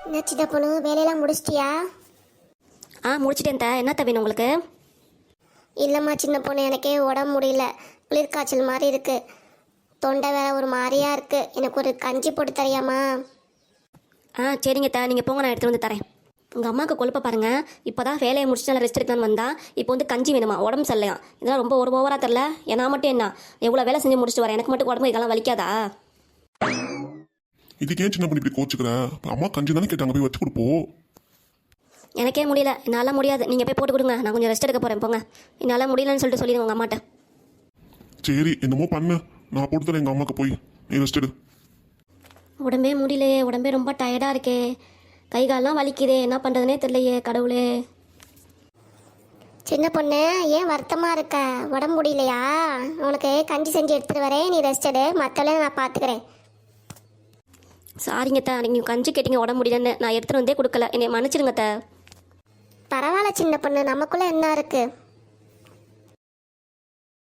என்ன சின்ன பொண்ணு வேலையெல்லாம் முடிச்சிட்டியா? முடிச்சிட்டேன் என்ன வேணும் உங்களுக்கு? இல்லைம்மா சின்ன பொண்ணு, எனக்கே உடம்பு முடியல, குளிர்காய்ச்சல் மாதிரி இருக்கு, தொண்டை வேற ஒரு மாதிரியா இருக்கு, எனக்கு ஒரு கஞ்சி போட்டு தரியாமா? சரிங்க நீங்கள் போங்க, நான் எடுத்துகிட்டு வந்து தரேன். உங்கள் அம்மாவுக்கு கொழுப்ப பாருங்க, இப்போ தான் வேலையை முடிச்சுட்டு நல்லா ரெஸ்ட் எடுக்கலான்னு வந்தா இப்போ வந்து கஞ்சி வேணுமா, உடம்பு சரியில்லையா? இதெல்லாம் ரொம்ப ஒரு ஓவராக தெரில. ஏன்னா மட்டும் என்ன எவ்வளோ வேலை செஞ்சு முடிச்சுட்டு வரேன், எனக்கு மட்டும் உடம்பு இதெல்லாம் வலிக்காதா? இதுக்கு ஏன் சின்ன பண்ணி இப்படி கோச்சுக்கிறேன்? அம்மா கஞ்சி தானே கேட்டாங்க, போய் வச்சு கொடுப்போம். எனக்கே முடியல, என்னால் முடியாது, நீங்கள் போய் போட்டு கொடுங்க, நான் கொஞ்சம் ரெஸ்ட் எடுக்க போகிறேன். போங்க, என்னால் முடியலன்னு சொல்லிட்டு சொல்லிடுங்க உங்கள் அம்மாட்ட. சரி என்னமோ பண்ணு, நான் போட்டு தரேன் எங்கள் அம்மாவுக்கு, போய் நீ ரெஸ்ட் எடு. உடம்பே முடியலையே, உடம்பே ரொம்ப டயர்டாக இருக்கே, கை காலெலாம் வலிக்குதே, என்ன பண்ணுறதுனே தெரியலையே கடவுளே. சின்ன பொண்ணு ஏன் வருத்தமாக இருக்க? உடம்பு முடியலையா? உனக்கு கஞ்சி செஞ்சு எடுத்துகிட்டு வரேன், நீ ரெஸ்ட் எடு, மற்றவளையும் நான் பார்த்துக்கிறேன். சாரிங்க நீங்கள் கஞ்சி கேட்டிங்க உடம்பு முடியலன்னு, நான் எடுத்துகிட்டு வந்தே கொடுக்கல, என்னை மன்னிச்சிடுங்க பரவாயில்ல சின்ன பொண்ணு, நமக்குள்ளே என்ன இருக்குது?